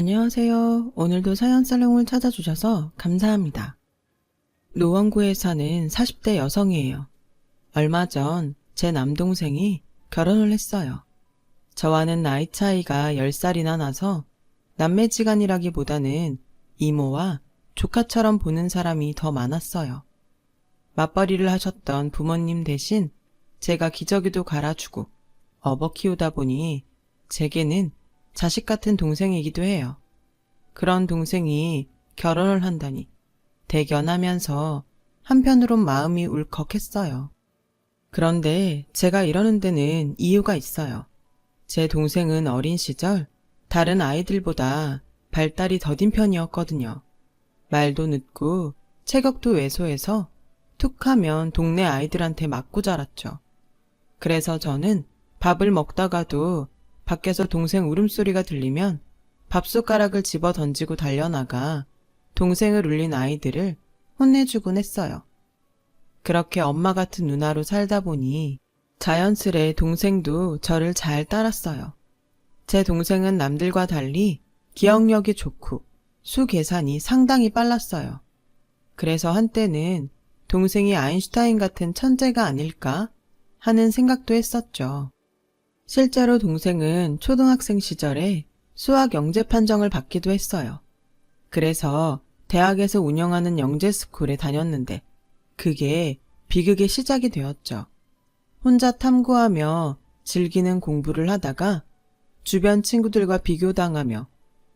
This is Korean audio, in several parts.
안녕하세요. 오늘도 사연 살롱을 찾아주셔서 감사합니다. 노원구에 사는 40대 여성이에요. 얼마 전 제 남동생이 결혼을 했어요. 저와는 나이 차이가 10살이나 나서 남매지간이라기보다는 이모와 조카처럼 보는 사람이 더 많았어요. 맞벌이를 하셨던 부모님 대신 제가 기저귀도 갈아주고 업어 키우다 보니 제게는 자식 같은 동생이기도 해요. 그런 동생이 결혼을 한다니 대견하면서 한편으론 마음이 울컥했어요. 그런데 제가 이러는 데는 이유가 있어요. 제 동생은 어린 시절 다른 아이들보다 발달이 더딘 편이었거든요. 말도 늦고 체격도 왜소해서 툭하면 동네 아이들한테 맞고 자랐죠. 그래서 저는 밥을 먹다가도 밖에서 동생 울음소리가 들리면 밥숟가락을 집어 던지고 달려나가 동생을 울린 아이들을 혼내주곤 했어요. 그렇게 엄마 같은 누나로 살다 보니 자연스레 동생도 저를 잘 따랐어요. 제 동생은 남들과 달리 기억력이 좋고 수 계산이 상당히 빨랐어요. 그래서 한때는 동생이 아인슈타인 같은 천재가 아닐까 하는 생각도 했었죠. 실제로 동생은 초등학생 시절에 수학 영재 판정을 받기도 했어요. 그래서 대학에서 운영하는 영재스쿨에 다녔는데 그게 비극의 시작이 되었죠. 혼자 탐구하며 즐기는 공부를 하다가 주변 친구들과 비교당하며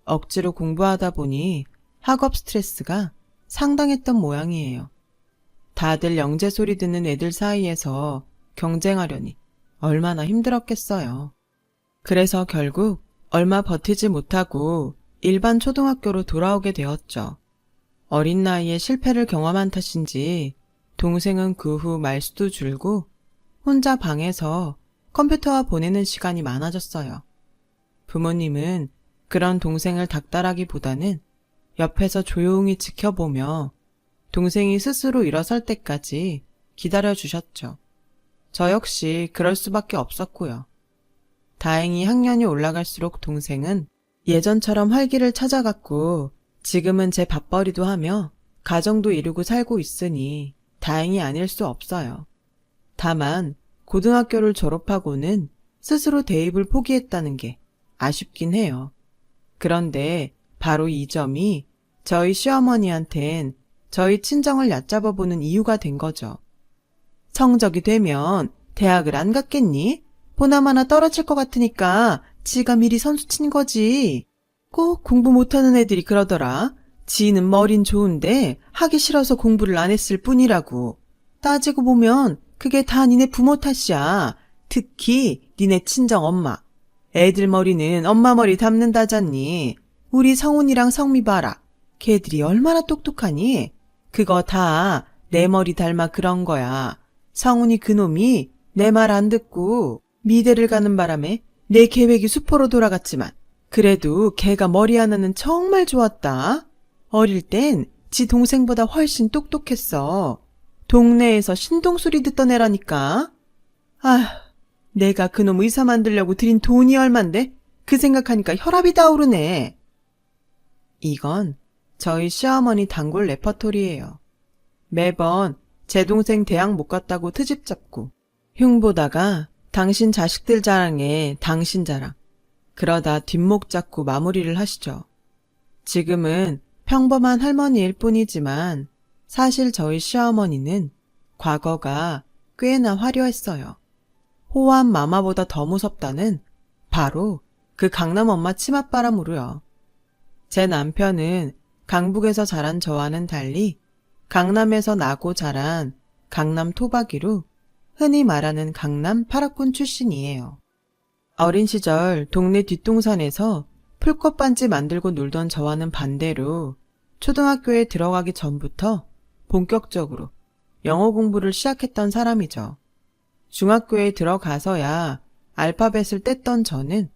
억지로 공부하다 보니 학업 스트레스가 상당했던 모양이에요. 다들 영재 소리 듣는 애들 사이에서 경쟁하려니 얼마나 힘들었겠어요. 그래서 결국 얼마 버티지 못하고 일반 초등학교로 돌아오게 되었죠. 어린 나이에 실패를 경험한 탓인지 동생은 그 후 말수도 줄고 혼자 방에서 컴퓨터와 보내는 시간이 많아졌어요. 부모님은 그런 동생을 닥달하기보다는 옆에서 조용히 지켜보며 동생이 스스로 일어설 때까지 기다려주셨죠. 저 역시 그럴 수밖에 없었고요. 다행히 학년이 올라갈수록 동생은 예전처럼 활기를 찾아갔고 지금은 제 밥벌이도 하며 가정도 이루고 살고 있으니 다행이 아닐 수 없어요. 다만 고등학교를 졸업하고는 스스로 대입을 포기했다는 게 아쉽긴 해요. 그런데 바로 이 점이 저희 시어머니한텐 저희 친정을 얕잡아보는 이유가 된 거죠. 성적이 되면 대학을 안 갔겠니? 보나마나 떨어질 것 같으니까 지가 미리 선수 친 거지. 꼭 공부 못하는 애들이 그러더라. 지는 머린 좋은데 하기 싫어서 공부를 안 했을 뿐이라고. 따지고 보면 그게 다 니네 부모 탓이야. 특히 니네 친정 엄마. 애들 머리는 엄마 머리 닮는다잖니. 우리 성훈이랑 성미 봐라. 걔들이 얼마나 똑똑하니? 그거 다 내 머리 닮아 그런 거야. 성훈이 그놈이 내 말 안 듣고 미대를 가는 바람에 내 계획이 수포로 돌아갔지만 그래도 걔가 머리 하나는 정말 좋았다. 어릴 땐 지 동생보다 훨씬 똑똑했어. 동네에서 신동소리 듣던 애라니까. 아휴, 내가 그놈 의사 만들려고 들인 돈이 얼만데 그 생각하니까 혈압이 다오르네. 이건 저희 시어머니 단골 레퍼토리예요. 매번 제 동생 대학 못 갔다고 트집 잡고 흉보다가 당신 자식들 자랑에 당신 자랑. 그러다 뒷목 잡고 마무리를 하시죠. 지금은 평범한 할머니일 뿐이지만 사실 저희 시어머니는 과거가 꽤나 화려했어요. 호환 마마보다 더 무섭다는 바로 그 강남 엄마 치맛바람으로요. 제 남편은 강북에서 자란 저와는 달리 강남에서 나고 자란 강남 토박이로 흔히 말하는 강남 파라군 출신이에요. 어린 시절 동네 뒷동산에서 풀꽃반지 만들고 놀던 저와는 반대로 초등학교에 들어가기 전부터 본격적으로 영어 공부를 시작했던 사람이죠. 중학교에 들어가서야 알파벳을 뗐던 저는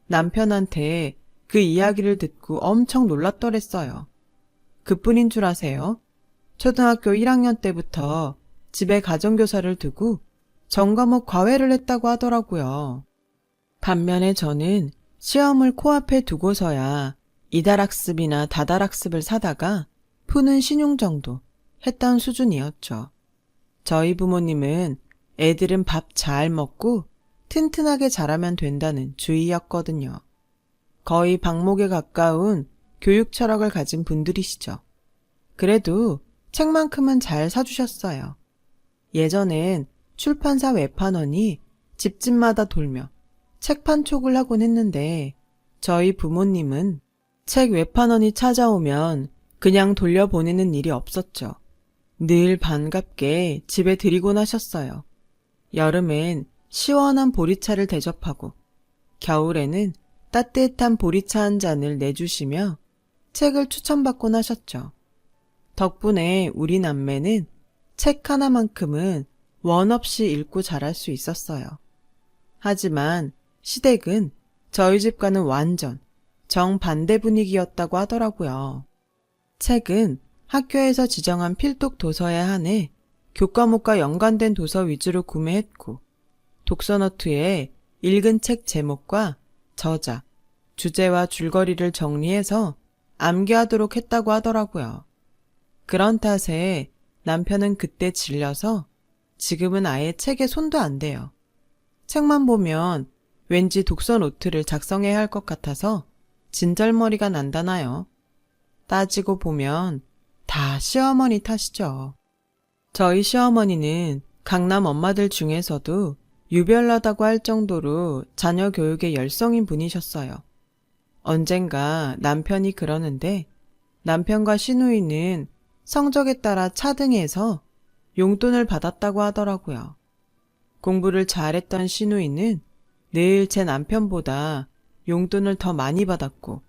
남편한테 그 이야기를 듣고 엄청 놀랐더랬어요. 그뿐인 줄 아세요? 초등학교 1학년 때부터 집에 가정교사를 두고 전 과목 과외를 했다고 하더라고요. 반면에 저는 시험을 코앞에 두고서야 이달학습이나 다달학습을 사다가 푸는 신용 정도 했던 수준이었죠. 저희 부모님은 애들은 밥 잘 먹고 튼튼하게 자라면 된다는 주의였거든요. 거의 방목에 가까운 교육 철학을 가진 분들이시죠. 그래도 책만큼은 잘 사주셨어요. 예전엔 출판사 외판원이 집집마다 돌며 책 판촉을 하곤 했는데 저희 부모님은 책 외판원이 찾아오면 그냥 돌려보내는 일이 없었죠. 늘 반갑게 집에 들이곤 하셨어요. 여름엔 시원한 보리차를 대접하고 겨울에는 따뜻한 보리차 한 잔을 내주시며 책을 추천받곤 하셨죠. 덕분에 우리 남매는 책 하나만큼은 원 없이 읽고 자랄 수 있었어요. 하지만 시댁은 저희 집과는 완전 정반대 분위기였다고 하더라고요. 책은 학교에서 지정한 필독 도서에 한해 교과목과 연관된 도서 위주로 구매했고 독서노트에 읽은 책 제목과 저자, 주제와 줄거리를 정리해서 암기하도록 했다고 하더라고요. 그런 탓에 남편은 그때 질려서 지금은 아예 책에 손도 안 대요. 책만 보면 왠지 독서 노트를 작성해야 할 것 같아서 진절머리가 난다나요. 따지고 보면 다 시어머니 탓이죠. 저희 시어머니는 강남 엄마들 중에서도 유별나다고 할 정도로 자녀 교육에 열성인 분이셨어요. 언젠가 남편이 그러는데 남편과 시누이는 성적에 따라 차등해서 용돈을 받았다고 하더라고요. 공부를 잘했던 시누이는 늘 제 남편보다 용돈을 더 많이 받았고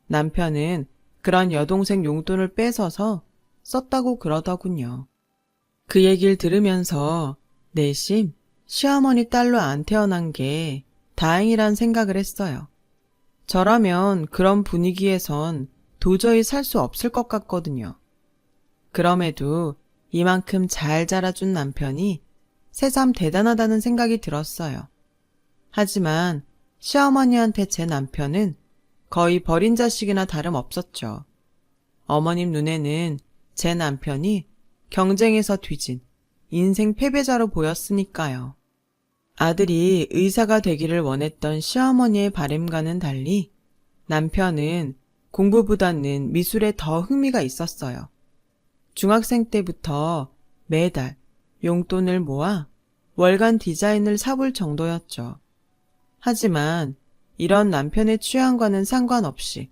남편은 그런 여동생 용돈을 뺏어서 썼다고 그러더군요. 그 얘기를 들으면서 내심 시어머니 딸로 안 태어난 게 다행이란 생각을 했어요. 저라면 그런 분위기에선 도저히 살 수 없을 것 같거든요. 그럼에도 이만큼 잘 자라준 남편이 새삼 대단하다는 생각이 들었어요. 하지만 시어머니한테 제 남편은 거의 버린 자식이나 다름없었죠. 어머님 눈에는 제 남편이 경쟁에서 뒤진 인생 패배자로 보였으니까요. 아들이 의사가 되기를 원했던 시어머니의 바람과는 달리 남편은 공부보다는 미술에 더 흥미가 있었어요. 중학생 때부터 매달 용돈을 모아 월간 디자인을 사볼 정도였죠. 하지만 이런 남편의 취향과는 상관없이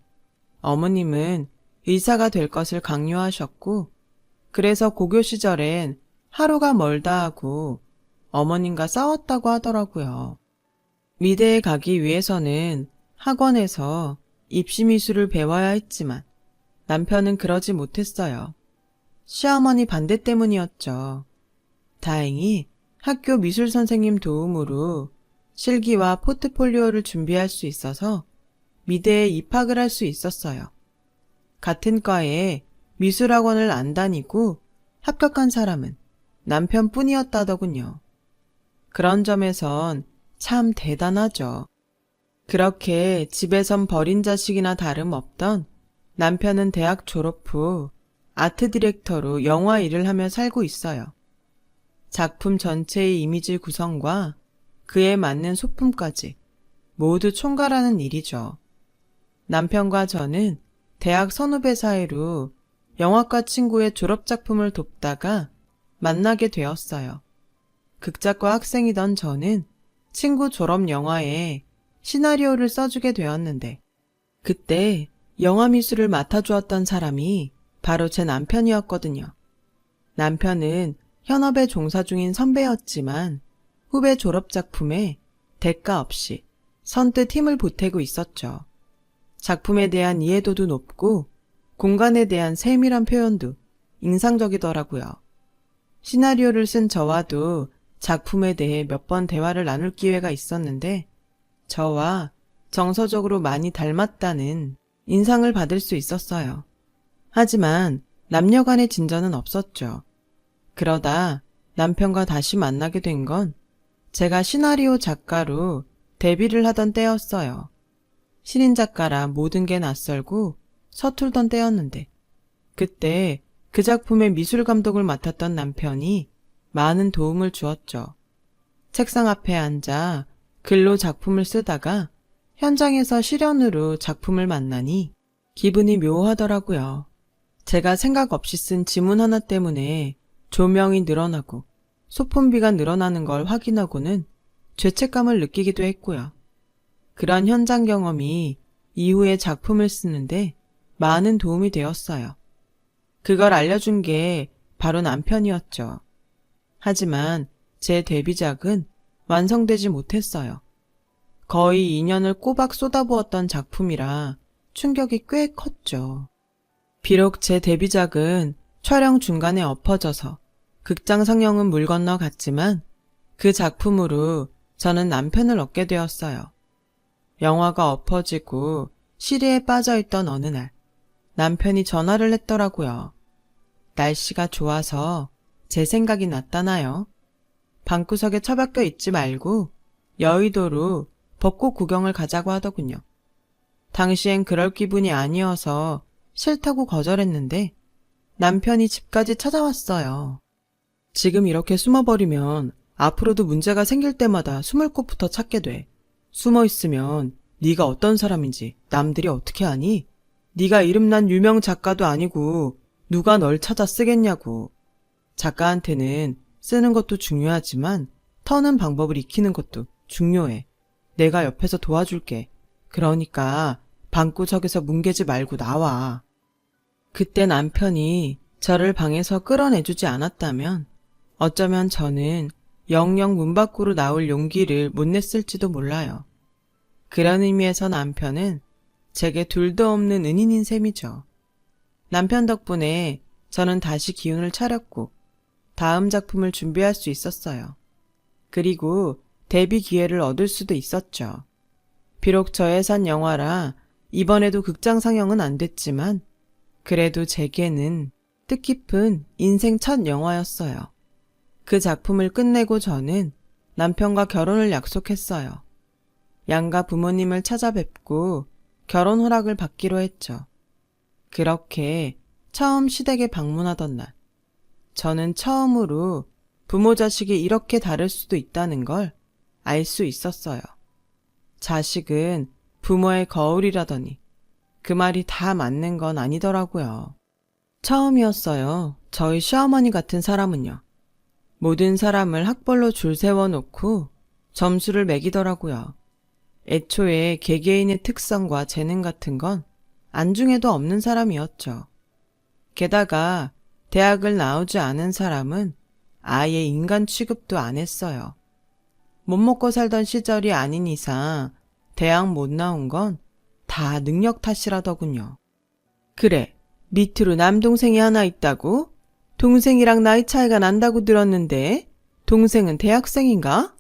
어머님은 의사가 될 것을 강요하셨고 그래서 고교 시절엔 하루가 멀다 하고 어머님과 싸웠다고 하더라고요. 미대에 가기 위해서는 학원에서 입시미술을 배워야 했지만 남편은 그러지 못했어요. 시어머니 반대 때문이었죠. 다행히 학교 미술 선생님 도움으로 실기와 포트폴리오를 준비할 수 있어서 미대에 입학을 할 수 있었어요. 같은 과에 미술학원을 안 다니고 합격한 사람은 남편뿐이었다더군요. 그런 점에선 참 대단하죠. 그렇게 집에선 버린 자식이나 다름없던 남편은 대학 졸업 후 아트 디렉터로 영화 일을 하며 살고 있어요. 작품 전체의 이미지 구성과 그에 맞는 소품까지 모두 총괄하는 일이죠. 남편과 저는 대학 선후배 사이로 영화과 친구의 졸업작품을 돕다가 만나게 되었어요. 극작과 학생이던 저는 친구 졸업 영화에 시나리오를 써주게 되었는데 그때 영화미술을 맡아주었던 사람이 바로 제 남편이었거든요. 남편은 현업에 종사 중인 선배였지만 후배 졸업작품에 대가 없이 선뜻 힘을 보태고 있었죠. 작품에 대한 이해도도 높고 공간에 대한 세밀한 표현도 인상적이더라고요. 시나리오를 쓴 저와도 작품에 대해 몇 번 대화를 나눌 기회가 있었는데 저와 정서적으로 많이 닮았다는 인상을 받을 수 있었어요. 하지만 남녀 간의 진전은 없었죠. 그러다 남편과 다시 만나게 된 건 제가 시나리오 작가로 데뷔를 하던 때였어요. 신인작가라 모든 게 낯설고 서툴던 때였는데 그때 그 작품의 미술 감독을 맡았던 남편이 많은 도움을 주었죠. 책상 앞에 앉아 글로 작품을 쓰다가 현장에서 실연으로 작품을 만나니 기분이 묘하더라고요. 제가 생각 없이 쓴 지문 하나 때문에 조명이 늘어나고 소품비가 늘어나는 걸 확인하고는 죄책감을 느끼기도 했고요. 그런 현장 경험이 이후에 작품을 쓰는데 많은 도움이 되었어요. 그걸 알려준 게 바로 남편이었죠. 하지만 제 데뷔작은 완성되지 못했어요. 거의 2년을 꼬박 쏟아부었던 작품이라 충격이 꽤 컸죠. 비록 제 데뷔작은 촬영 중간에 엎어져서 극장 상영은 물 건너 갔지만 그 작품으로 저는 남편을 얻게 되었어요. 영화가 엎어지고 시리에 빠져있던 어느 날 남편이 전화를 했더라고요. 날씨가 좋아서 제 생각이 났다나요? 방구석에 처박혀 있지 말고 여의도로 벚꽃 구경을 가자고 하더군요. 당시엔 그럴 기분이 아니어서 싫다고 거절했는데 남편이 집까지 찾아왔어요. 지금 이렇게 숨어버리면 앞으로도 문제가 생길 때마다 숨을 곳부터 찾게 돼. 숨어 있으면 네가 어떤 사람인지 남들이 어떻게 아니? 네가 이름난 유명 작가도 아니고 누가 널 찾아 쓰겠냐고. 작가한테는 쓰는 것도 중요하지만 터는 방법을 익히는 것도 중요해. 내가 옆에서 도와줄게. 그러니까 방구석에서 뭉개지 말고 나와. 그때 남편이 저를 방에서 끌어내주지 않았다면 어쩌면 저는 영영 문 밖으로 나올 용기를 못 냈을지도 몰라요. 그런 의미에서 남편은 제게 둘도 없는 은인인 셈이죠. 남편 덕분에 저는 다시 기운을 차렸고 다음 작품을 준비할 수 있었어요. 그리고 데뷔 기회를 얻을 수도 있었죠. 비록 저예산 영화라 이번에도 극장 상영은 안 됐지만 그래도 제게는 뜻깊은 인생 첫 영화였어요. 그 작품을 끝내고 저는 남편과 결혼을 약속했어요. 양가 부모님을 찾아뵙고 결혼 허락을 받기로 했죠. 그렇게 처음 시댁에 방문하던 날, 저는 처음으로 부모 자식이 이렇게 다를 수도 있다는 걸 알 수 있었어요. 자식은 부모의 거울이라더니 그 말이 다 맞는 건 아니더라고요. 처음이었어요. 저희 시어머니 같은 사람은요. 모든 사람을 학벌로 줄 세워놓고 점수를 매기더라고요. 애초에 개개인의 특성과 재능 같은 건 안중에도 없는 사람이었죠. 게다가 대학을 나오지 않은 사람은 아예 인간 취급도 안 했어요. 못 먹고 살던 시절이 아닌 이상 대학 못 나온 건 다 능력 탓이라더군요. 그래, 밑으로 남동생이 하나 있다고? 동생이랑 나이 차이가 난다고 들었는데 동생은 대학생인가?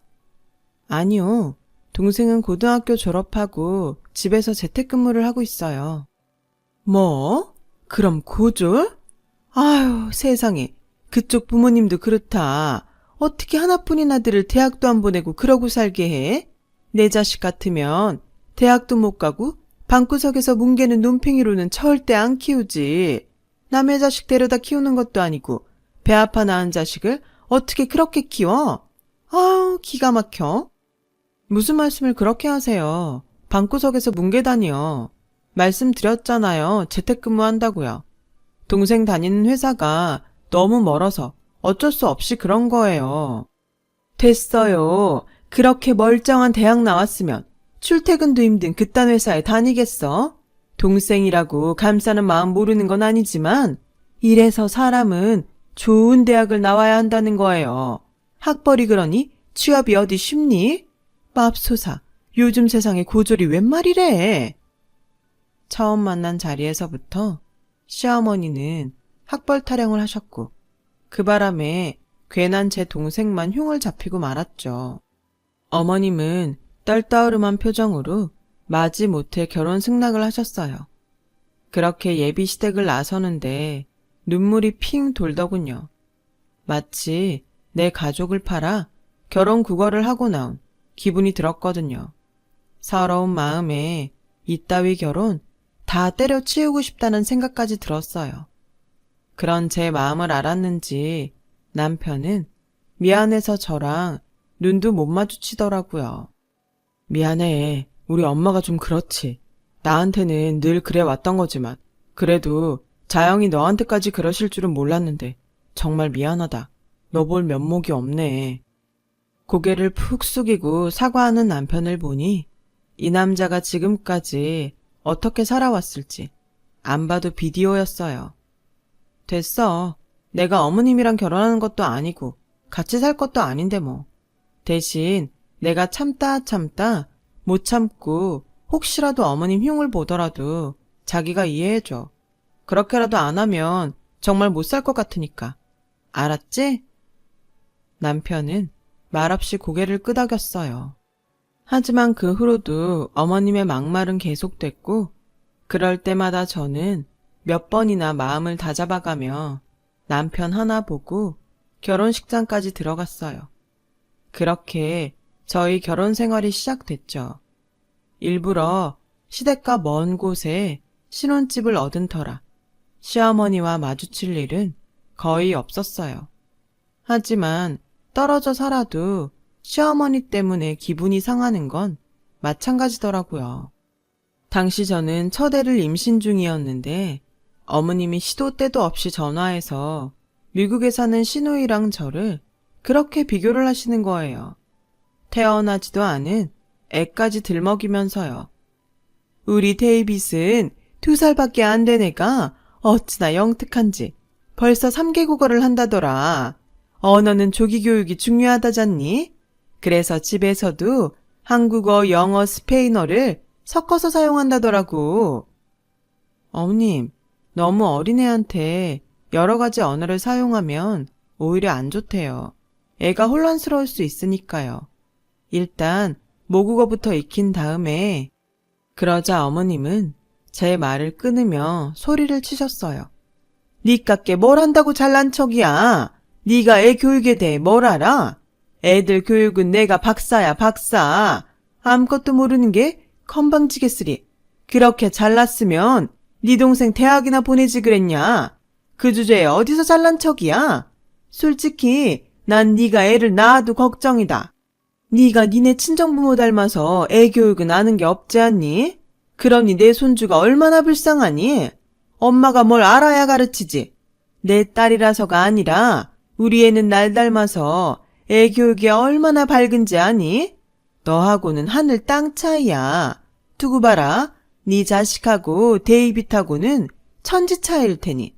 아니요. 동생은 고등학교 졸업하고 집에서 재택근무를 하고 있어요. 뭐? 그럼 고졸? 아유, 세상에. 그쪽 부모님도 그렇다. 어떻게 하나뿐인 아들을 대학도 안 보내고 그러고 살게 해? 내 자식 같으면 대학도 못 가고 방구석에서 뭉개는 논팽이로는 절대 안 키우지. 남의 자식 데려다 키우는 것도 아니고 배 아파 낳은 자식을 어떻게 그렇게 키워? 아우, 기가 막혀. 무슨 말씀을 그렇게 하세요. 방구석에서 뭉개다니요. 말씀드렸잖아요. 재택근무한다고요. 동생 다니는 회사가 너무 멀어서 어쩔 수 없이 그런 거예요. 됐어요. 그렇게 멀쩡한 대학 나왔으면 출퇴근도 힘든 그딴 회사에 다니겠어? 동생이라고 감싸는 마음 모르는 건 아니지만 이래서 사람은 좋은 대학을 나와야 한다는 거예요. 학벌이 그러니 취업이 어디 쉽니? 맙소사, 요즘 세상에 고졸이 웬 말이래. 처음 만난 자리에서부터 시어머니는 학벌 타령을 하셨고 그 바람에 괜한 제 동생만 흉을 잡히고 말았죠. 어머님은 떨떠름한 표정으로 마지못해 결혼 승낙을 하셨어요. 그렇게 예비 시댁을 나서는데 눈물이 핑 돌더군요. 마치 내 가족을 팔아 결혼 구걸을 하고 나온 기분이 들었거든요. 서러운 마음에 이따위 결혼 다 때려치우고 싶다는 생각까지 들었어요. 그런 제 마음을 알았는지 남편은 미안해서 저랑 눈도 못 마주치더라고요. 미안해. 우리 엄마가 좀 그렇지. 나한테는 늘 그래 왔던 거지만 그래도 자영이 너한테까지 그러실 줄은 몰랐는데 정말 미안하다. 너 볼 면목이 없네. 고개를 푹 숙이고 사과하는 남편을 보니 이 남자가 지금까지 어떻게 살아왔을지 안 봐도 비디오였어요. 됐어. 내가 어머님이랑 결혼하는 것도 아니고 같이 살 것도 아닌데 뭐. 대신 내가 참다 못 참고 혹시라도 어머님 흉을 보더라도 자기가 이해해줘. 그렇게라도 안 하면 정말 못 살 것 같으니까. 알았지? 남편은 말없이 고개를 끄덕였어요. 하지만 그 후로도 어머님의 막말은 계속됐고 그럴 때마다 저는 몇 번이나 마음을 다잡아가며 남편 하나 보고 결혼식장까지 들어갔어요. 그렇게 저희 결혼 생활이 시작됐죠. 일부러 시댁과 먼 곳에 신혼집을 얻은 터라 시어머니와 마주칠 일은 거의 없었어요. 하지만 떨어져 살아도 시어머니 때문에 기분이 상하는 건 마찬가지더라고요. 당시 저는 첫애를 임신 중이었는데 어머님이 시도 때도 없이 전화해서 미국에 사는 시누이랑 저를 그렇게 비교를 하시는 거예요. 태어나지도 않은 애까지 들먹이면서요. 우리 데이빗은 2살밖에 안 된 애가 어찌나 영특한지 벌써 3개 국어를 한다더라. 언어는 조기 교육이 중요하다잖니? 그래서 집에서도 한국어, 영어, 스페인어를 섞어서 사용한다더라고. 어머님, 너무 어린애한테 여러 가지 언어를 사용하면 오히려 안 좋대요. 애가 혼란스러울 수 있으니까요. 일단 모국어부터 익힌 다음에. 그러자 어머님은 제 말을 끊으며 소리를 치셨어요. 니깎게 뭘 한다고 잘난 척이야. 네가 애 교육에 대해 뭘 알아? 애들 교육은 내가 박사야 박사. 아무것도 모르는 게 건방지겠으리. 그렇게 잘났으면 네 동생 대학이나 보내지 그랬냐? 그 주제에 어디서 잘난 척이야? 솔직히 난 네가 애를 낳아도 걱정이다. 네가 니네 친정부모 닮아서 애 교육은 아는 게 없지 않니? 그러니 내 손주가 얼마나 불쌍하니? 엄마가 뭘 알아야 가르치지. 내 딸이라서가 아니라 우리 애는 날 닮아서 애 교육이 얼마나 밝은지 아니? 너하고는 하늘 땅 차이야. 두고 봐라. 네 자식하고 데이빗하고는 천지 차이일 테니.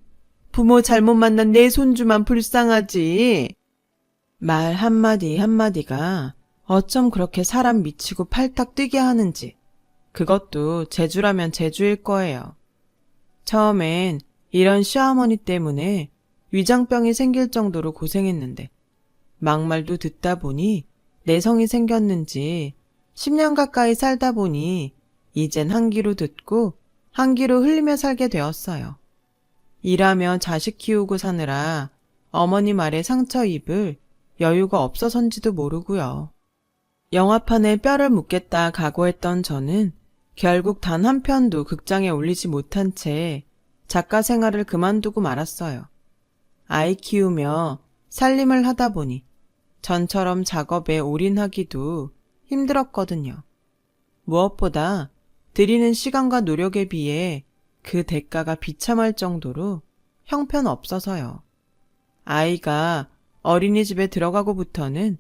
부모 잘못 만난 내 손주만 불쌍하지. 말 한마디 한마디가 어쩜 그렇게 사람 미치고 팔딱 뛰게 하는지. 그것도 제주라면 제주일 거예요. 처음엔 이런 시어머니 때문에 위장병이 생길 정도로 고생했는데 막말도 듣다 보니 내성이 생겼는지 10년 가까이 살다 보니 이젠 한 귀로 듣고 한 귀로 흘리며 살게 되었어요. 일하며 자식 키우고 사느라 어머니 말에 상처 입을 여유가 없어서인지도 모르고요. 영화판에 뼈를 묻겠다 각오했던 저는 결국 단 한 편도 극장에 올리지 못한 채 작가 생활을 그만두고 말았어요. 아이 키우며 살림을 하다 보니 전처럼 작업에 올인하기도 힘들었거든요. 무엇보다 들이는 시간과 노력에 비해 그 대가가 비참할 정도로 형편없어서요. 아이가 어린이집에 들어가고부터는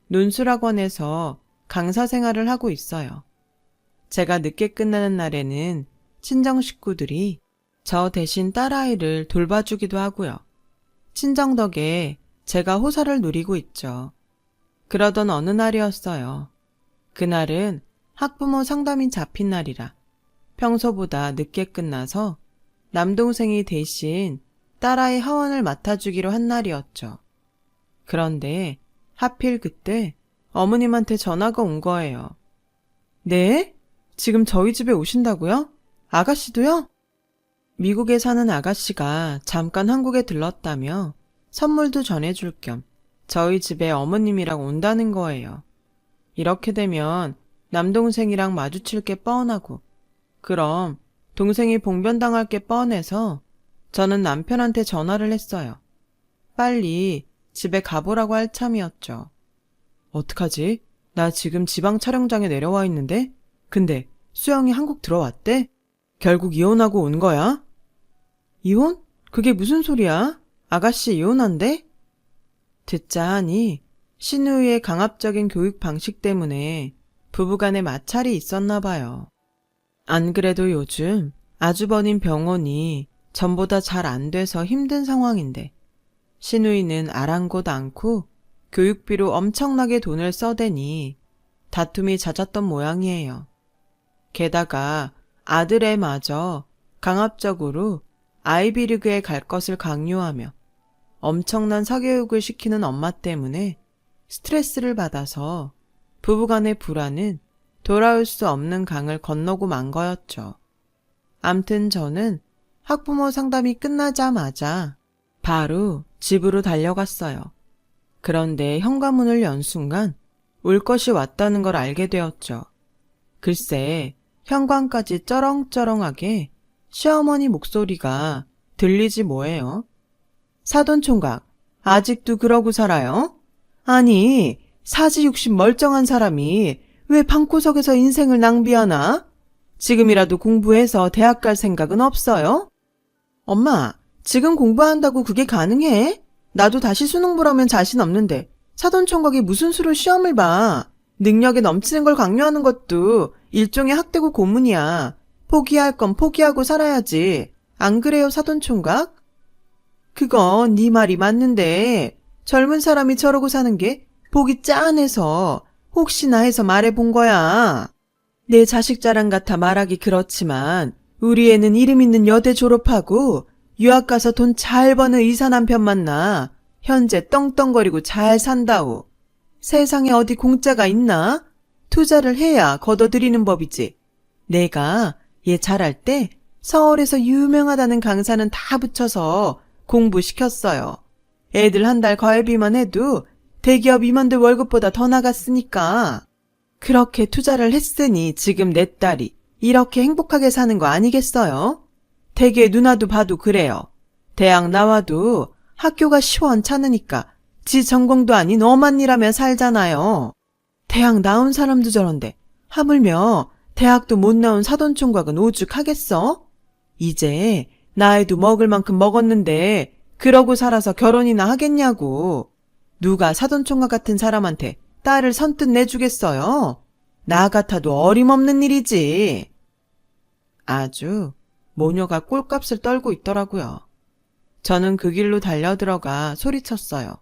논술학원에서 강사 생활을 하고 있어요. 제가 늦게 끝나는 날에는 친정 식구들이 저 대신 딸아이를 돌봐주기도 하고요. 친정 덕에 제가 호사를 누리고 있죠. 그러던 어느 날이었어요. 그날은 학부모 상담이 잡힌 날이라 평소보다 늦게 끝나서 남동생이 대신 딸아이 하원을 맡아주기로 한 날이었죠. 그런데 하필 그때 어머님한테 전화가 온 거예요. 네? 지금 저희 집에 오신다고요? 아가씨도요? 미국에 사는 아가씨가 잠깐 한국에 들렀다며 선물도 전해줄 겸 저희 집에 어머님이랑 온다는 거예요. 이렇게 되면 남동생이랑 마주칠 게 뻔하고 그럼 동생이 봉변당할 게 뻔해서 저는 남편한테 전화를 했어요. 빨리 집에 가보라고 할 참이었죠. 어떡하지? 나 지금 지방 촬영장에 내려와 있는데? 근데 수영이 한국 들어왔대? 결국 이혼하고 온 거야? 이혼? 그게 무슨 소리야? 아가씨 이혼한대? 듣자 하니 신우이의 강압적인 교육 방식 때문에 부부간에 마찰이 있었나 봐요. 안 그래도 요즘 아주버님 병원이 전보다 잘 안 돼서 힘든 상황인데 신우이는 아랑곳 않고 교육비로 엄청나게 돈을 써대니 다툼이 잦았던 모양이에요. 게다가 아들애마저 강압적으로 아이비리그에 갈 것을 강요하며 엄청난 사교육을 시키는 엄마 때문에 스트레스를 받아서 부부간의 불화는 돌아올 수 없는 강을 건너고 만 거였죠. 암튼 저는 학부모 상담이 끝나자마자 바로 집으로 달려갔어요. 그런데 현관문을 연 순간 올 것이 왔다는 걸 알게 되었죠. 글쎄, 현관까지 쩌렁쩌렁하게 시어머니 목소리가 들리지 뭐예요. 사돈총각, 아직도 그러고 살아요? 아니, 사지육십 멀쩡한 사람이 왜 방구석에서 인생을 낭비하나? 지금이라도 공부해서 대학 갈 생각은 없어요? 엄마, 지금 공부한다고 그게 가능해? 나도 다시 수능 보라면 자신 없는데 사돈총각이 무슨 수로 시험을 봐. 능력에 넘치는 걸 강요하는 것도 일종의 학대고 고문이야. 포기할 건 포기하고 살아야지. 안 그래요, 사돈총각? 그건 네 말이 맞는데 젊은 사람이 저러고 사는 게 보기 짠해서 혹시나 해서 말해본 거야. 내 자식 자랑 같아 말하기 그렇지만 우리 애는 이름 있는 여대 졸업하고 유학 가서 돈 잘 버는 의사 남편 만나 현재 떵떵거리고 잘 산다오. 세상에 어디 공짜가 있나? 투자를 해야 걷어들이는 법이지. 내가 얘 잘할 때 서울에서 유명하다는 강사는 다 붙여서 공부시켰어요. 애들 한 달 과외비만 해도 대기업 임원들 월급보다 더 나갔으니까. 그렇게 투자를 했으니 지금 내 딸이 이렇게 행복하게 사는 거 아니겠어요? 되게 누나도 봐도 그래요. 대학 나와도 학교가 시원찮으니까 지 전공도 아닌 엄한 일하며 살잖아요. 대학 나온 사람도 저런데 하물며 대학도 못 나온 사돈총각은 오죽하겠어? 이제 나이도 먹을 만큼 먹었는데 그러고 살아서 결혼이나 하겠냐고. 누가 사돈총각 같은 사람한테 딸을 선뜻 내주겠어요? 나 같아도 어림없는 일이지. 아주 모녀가 꼴값을 떨고 있더라고요. 저는 그 길로 달려들어가 소리쳤어요.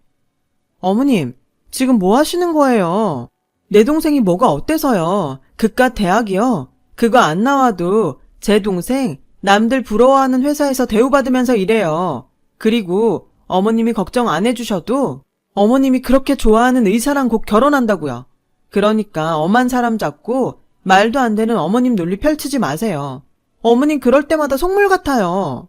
어머님, 지금 뭐 하시는 거예요? 내 동생이 뭐가 어때서요? 그깟 대학이요? 그거 안 나와도 제 동생 남들 부러워하는 회사에서 대우받으면서 일해요. 그리고 어머님이 걱정 안 해주셔도 어머님이 그렇게 좋아하는 의사랑 곧 결혼한다고요. 그러니까 엄한 사람 잡고 말도 안 되는 어머님 논리 펼치지 마세요. 어머님 그럴 때마다 속물 같아요.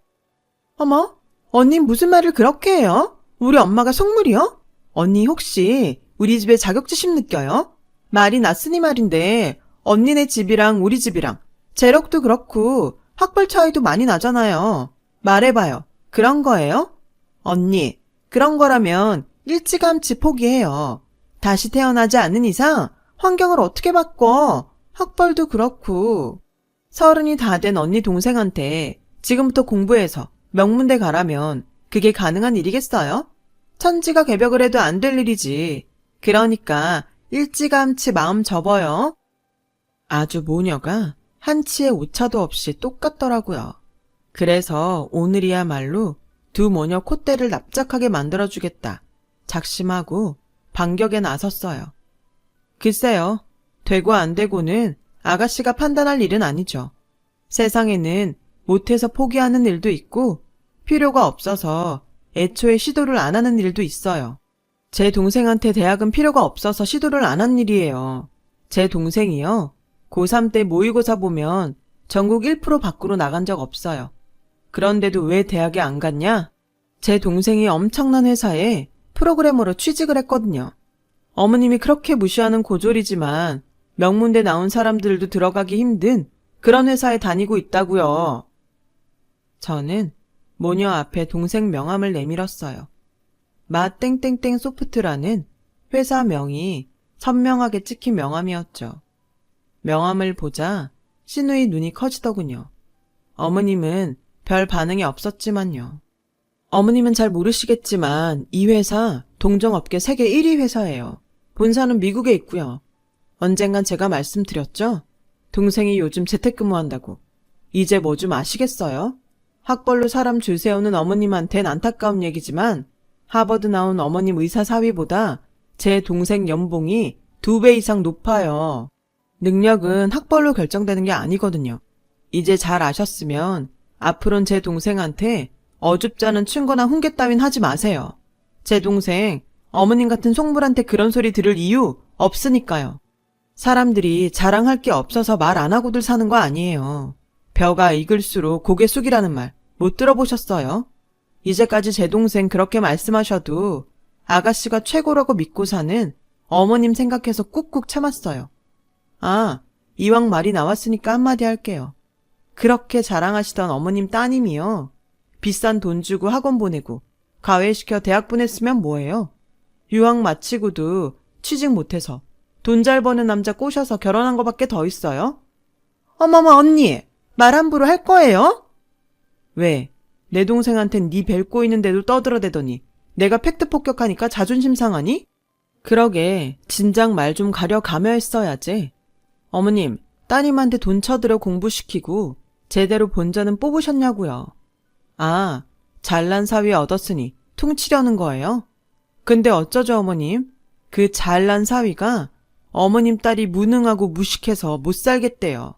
어머, 언니 무슨 말을 그렇게 해요? 우리 엄마가 속물이요? 언니 혹시 우리 집에 자격지심 느껴요? 말이 났으니 말인데 언니네 집이랑 우리 집이랑 재력도 그렇고 학벌 차이도 많이 나잖아요. 말해봐요. 그런 거예요? 언니, 그런 거라면 일찌감치 포기해요. 다시 태어나지 않는 이상 환경을 어떻게 바꿔? 학벌도 그렇고. 30이 다 된 언니 동생한테 지금부터 공부해서 명문대 가라면 그게 가능한 일이겠어요? 천지가 개벽을 해도 안 될 일이지. 그러니까 일찌감치 마음 접어요. 아주 모녀가 한치의 오차도 없이 똑같더라고요. 그래서 오늘이야말로 두 모녀 콧대를 납작하게 만들어주겠다 작심하고 반격에 나섰어요. 글쎄요, 되고 안 되고는 아가씨가 판단할 일은 아니죠. 세상에는 못해서 포기하는 일도 있고 필요가 없어서 애초에 시도를 안 하는 일도 있어요. 제 동생한테 대학은 필요가 없어서 시도를 안 한 일이에요. 제 동생이요. 고3 때 모의고사 보면 전국 1% 밖으로 나간 적 없어요. 그런데도 왜 대학에 안 갔냐? 제 동생이 엄청난 회사에 프로그래머로 취직을 했거든요. 어머님이 그렇게 무시하는 고졸이지만 명문대 나온 사람들도 들어가기 힘든 그런 회사에 다니고 있다고요. 저는 모녀 앞에 동생 명함을 내밀었어요. 마땡땡땡 소프트라는 회사 명이 선명하게 찍힌 명함이었죠. 명함을 보자 신우의 눈이 커지더군요. 어머님은 별 반응이 없었지만요. 어머님은 잘 모르시겠지만 이 회사 동종업계 세계 1위 회사예요. 본사는 미국에 있고요. 언젠간 제가 말씀드렸죠? 동생이 요즘 재택근무한다고. 이제 뭐 좀 아시겠어요? 학벌로 사람 줄 세우는 어머님한텐 안타까운 얘기지만 하버드 나온 어머님 의사 사위보다 제 동생 연봉이 2배 이상 높아요. 능력은 학벌로 결정되는 게 아니거든요. 이제 잘 아셨으면 앞으로는 제 동생한테 어줍지 않은 충고나 훈계 따윈 하지 마세요. 제 동생 어머님 같은 속물한테 그런 소리 들을 이유 없으니까요. 사람들이 자랑할 게 없어서 말 안 하고들 사는 거 아니에요. 벼가 익을수록 고개 숙이라는 말 못 들어보셨어요? 이제까지 제 동생 그렇게 말씀하셔도 아가씨가 최고라고 믿고 사는 어머님 생각해서 꾹꾹 참았어요. 아, 이왕 말이 나왔으니까 한마디 할게요. 그렇게 자랑하시던 어머님 따님이요. 비싼 돈 주고 학원 보내고 가외시켜 대학 보냈으면 뭐예요? 유학 마치고도 취직 못해서 돈 잘 버는 남자 꼬셔서 결혼한 거밖에 더 있어요? 어머머 언니, 말 함부로 할 거예요? 왜? 내 동생한텐 네 벨 꼬이는데도 떠들어대더니 내가 팩트 폭격하니까 자존심 상하니? 그러게 진작 말 좀 가려가며 했어야지. 어머님, 따님한테 돈 쳐들여 공부시키고 제대로 본전은 뽑으셨냐고요. 아, 잘난 사위 얻었으니 퉁치려는 거예요? 근데 어쩌죠 어머님? 그 잘난 사위가 어머님 딸이 무능하고 무식해서 못 살겠대요.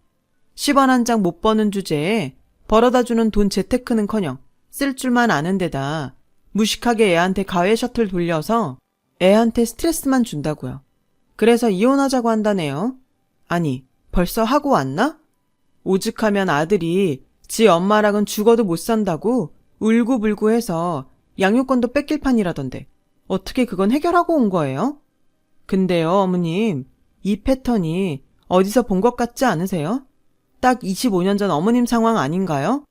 10원 한 장 못 버는 주제에 벌어다주는 돈 재테크는커녕 쓸 줄만 아는 데다 무식하게 애한테 가외 셔틀 돌려서 애한테 스트레스만 준다고요. 그래서 이혼하자고 한다네요. 아니, 벌써 하고 왔나? 오죽하면 아들이 지 엄마랑은 죽어도 못 산다고 울고불고 해서 양육권도 뺏길 판이라던데 어떻게 그건 해결하고 온 거예요? 근데요, 어머님, 이 패턴이 어디서 본 것 같지 않으세요? 딱 25년 전 어머님 상황 아닌가요?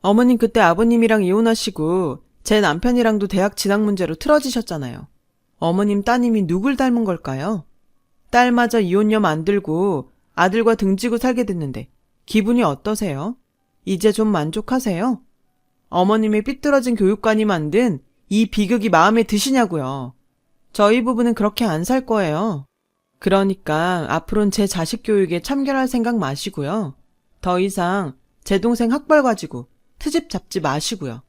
어머님 그때 아버님이랑 이혼하시고 제 남편이랑도 대학 진학 문제로 틀어지셨잖아요. 어머님 따님이 누굴 닮은 걸까요? 딸마저 이혼녀 만들고 아들과 등지고 살게 됐는데 기분이 어떠세요? 이제 좀 만족하세요? 어머님의 삐뚤어진 교육관이 만든 이 비극이 마음에 드시냐고요. 저희 부부는 그렇게 안 살 거예요. 그러니까 앞으로는 제 자식 교육에 참견할 생각 마시고요. 더 이상 제 동생 학벌 가지고 트집 잡지 마시고요.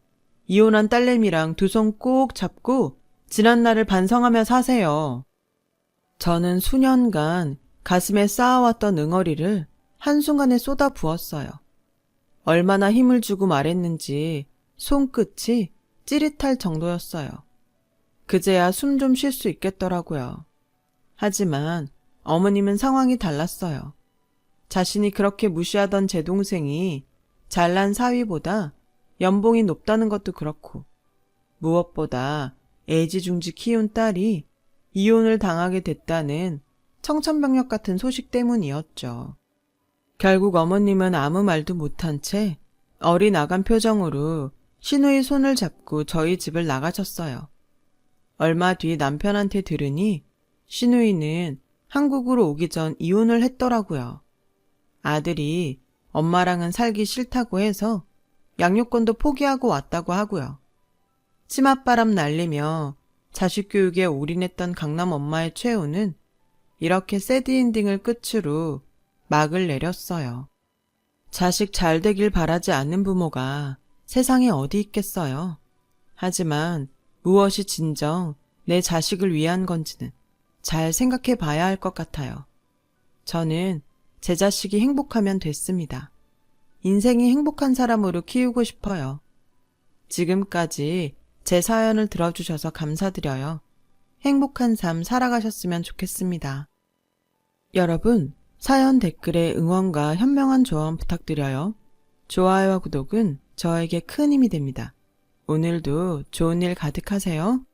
이혼한 딸내미랑 두 손 꼭 잡고 지난날을 반성하며 사세요. 저는 수년간 가슴에 쌓아왔던 응어리를 한순간에 쏟아 부었어요. 얼마나 힘을 주고 말했는지 손끝이 찌릿할 정도였어요. 그제야 숨 좀 쉴 수 있겠더라고요. 하지만 어머님은 상황이 달랐어요. 자신이 그렇게 무시하던 제 동생이 잘난 사위보다 연봉이 높다는 것도 그렇고 무엇보다 애지중지 키운 딸이 이혼을 당하게 됐다는 청천벽력 같은 소식 때문이었죠. 결국 어머님은 아무 말도 못한 채 어리나간 표정으로 신우의 손을 잡고 저희 집을 나가셨어요. 얼마 뒤 남편한테 들으니 신우이는 한국으로 오기 전 이혼을 했더라고요. 아들이 엄마랑은 살기 싫다고 해서 양육권도 포기하고 왔다고 하고요. 치맛바람 날리며 자식 교육에 올인했던 강남 엄마의 최후는 이렇게 새드엔딩을 끝으로 막을 내렸어요. 자식 잘 되길 바라지 않는 부모가 세상에 어디 있겠어요. 하지만 무엇이 진정 내 자식을 위한 건지는 잘 생각해 봐야 할 것 같아요. 저는 제 자식이 행복하면 됐습니다. 인생이 행복한 사람으로 키우고 싶어요. 지금까지 제 사연을 들어주셔서 감사드려요. 행복한 삶 살아가셨으면 좋겠습니다. 여러분, 사연 댓글에 응원과 현명한 조언 부탁드려요. 좋아요와 구독은 저에게 큰 힘이 됩니다. 오늘도 좋은 일 가득하세요.